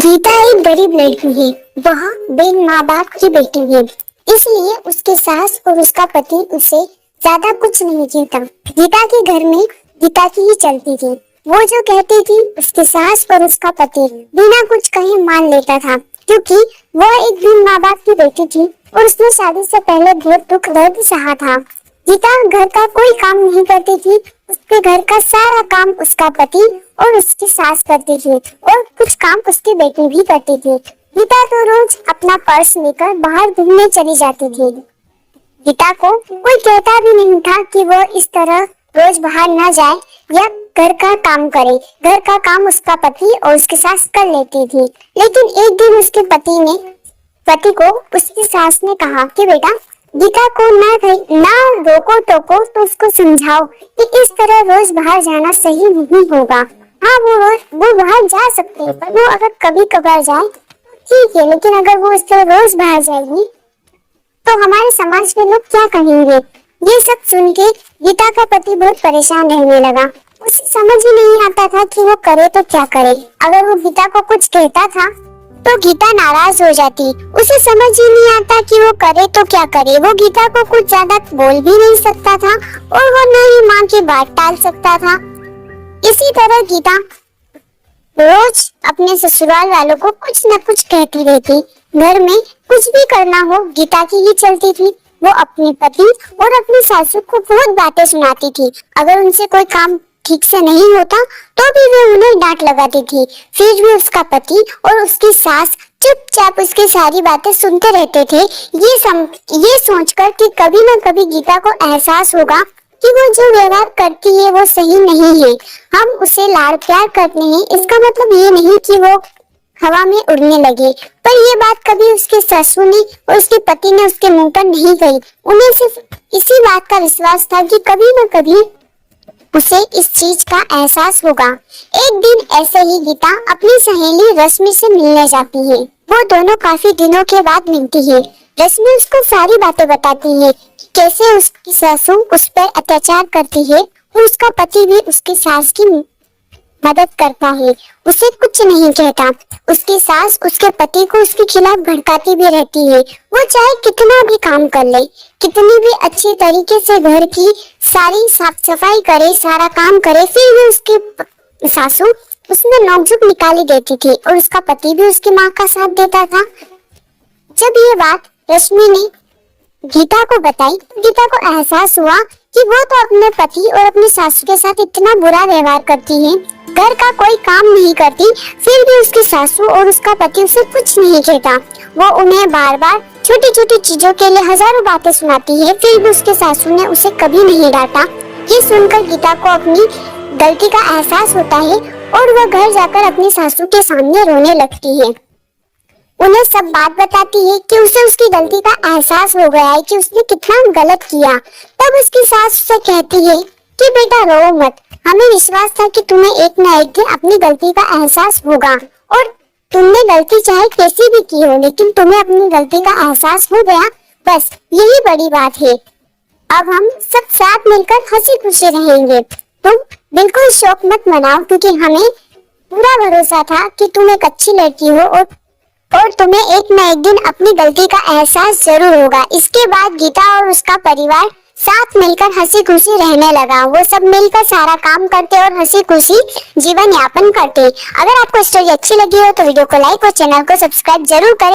गीता एक गरीब लड़की है। वह बिन माँ बाप की बेटी है, इसलिए उसके सास और उसका पति उसे ज्यादा कुछ नहीं कहता। गीता के घर में गीता की ही चलती थी। वो जो कहती थी उसके सास और उसका पति बिना कुछ कहे मान लेता था, क्योंकि वह एक बिन माँ बाप की बेटी थी और उसने शादी से पहले बहुत दुख दर्द सहा था। गीता घर का कोई काम नहीं करती थी। उसके घर का सारा काम उसका पति और उसकी सास करती थी और कुछ काम उसकी बेटी भी करती थी। गीता तो रोज अपना पर्स लेकर बाहर घूमने चली जाती थी। गीता को कोई कहता भी नहीं था कि वो इस तरह रोज बाहर न जाए या घर का काम करे। घर का काम उसका पति और उसकी सास कर लेती थी। लेकिन एक दिन उसके पति को उसकी सास ने कहा कि बेटा, गीता को ना रोको टोको तो उसको समझाओ कि इस तरह रोज बाहर जाना सही नहीं होगा। हाँ, वो बाहर जा सकते हैं, पर वो अगर कभी कभार जाए ठीक है, लेकिन अगर वो इस तरह रोज बाहर जाएगी तो हमारे समाज के लोग क्या कहेंगे। ये सब सुन के गीता का पति बहुत परेशान रहने लगा। उसे समझ ही नहीं आता था कि वो करे तो क्या करे। अगर वो गीता को कुछ कहता था तो गीता नाराज हो जाती। उसे समझ ही नहीं आता कि वो करे तो क्या करे। वो गीता को कुछ ज्यादा बोल भी नहीं सकता था और वो न ही माँ की बात टाल सकता था। इसी तरह गीता रोज अपने ससुराल वालों को कुछ न कुछ कहती रहती। घर में कुछ भी करना हो गीता की ही चलती थी। वो अपने पति और अपनी सासू को बहुत बातें सुनाती थी। अगर उनसे कोई काम ठीक से नहीं होता तो भी वे उन्हें डांट लगाती थी। फिर भी उसका पति और उसकी सास चुपचाप उसकी सारी बातें सुनते रहते थे, ये सोचकर कि कभी न कभी गीता को एहसास होगा कि वो जो व्यवहार करती है वो सही नहीं है। हम उसे लाड़ प्यार करते हैं, इसका मतलब ये नहीं कि वो हवा में उड़ने लगे। पर ये बात कभी उसके ससुर ने और उसके पति ने उसके मुंह पर नहीं कही। उन्हें सिर्फ इसी बात का विश्वास था कि कभी न कभी उसे इस चीज का एहसास होगा। एक दिन ऐसे ही गीता अपनी सहेली रश्मि से मिलने जाती है। वो दोनों काफी दिनों के बाद मिलती है। रश्मि उसको सारी बातें बताती है, कैसे उसकी सासू उस पर अत्याचार करती है और उसका पति भी उसकी सास की मदद करता है, उसे कुछ नहीं कहता। उसकी सास उसके पति को उसके खिलाफ भड़काती भी रहती है। वो चाहे कितना भी काम कर ले, कितनी भी अच्छी तरीके से घर की सारी साफ सफाई करे, सारा काम करे, फिर भी उसकी सासू उसमें नोकझोंक निकाली देती थी और उसका पति भी उसकी माँ का साथ देता था। जब ये बात रश्मि ने गीता को बताई तो गीता को एहसास हुआ कि वो तो अपने पति और अपनी सासू के साथ इतना बुरा व्यवहार करती है, घर का कोई काम नहीं करती, फिर भी उसकी सासू और उसका पति उसे कुछ नहीं कहता। वो उन्हें बार बार छोटी छोटी चीजों के लिए हजारों बातें सुनाती है, फिर भी उसके सासू ने उसे कभी नहीं डांटा। ये सुनकर गीता को अपनी गलती का एहसास होता है और वह घर जाकर अपनी सासू के सामने रोने लगती है। उन्हें सब बात बताती है कि उसे उसकी गलती का एहसास हो गया है कि उसने कितना गलत किया। तब उसकी सास उसे कहती है कि बेटा रो मत, हमें विश्वास था कि तुम्हें एक न एक दिन अपनी गलती का एहसास होगा और तुमने गलती चाहे कैसी भी की हो, लेकिन तुम्हें अपनी गलती का एहसास हो गया, बस यही बड़ी बात है। अब हम सब साथ मिलकर हंसी खुशी रहेंगे। तुम बिल्कुल शौक मत मनाओ, क्योंकि हमें पूरा भरोसा था कि तुम एक अच्छी लड़की हो और तुम्हें एक न एक दिन अपनी गलती का एहसास जरूर होगा। इसके बाद गीता और उसका परिवार साथ मिलकर हंसी खुशी रहने लगा। वो सब मिलकर सारा काम करते और हंसी खुशी जीवन यापन करते। अगर आपको स्टोरी अच्छी लगी हो तो वीडियो को लाइक और चैनल को सब्सक्राइब जरूर करें।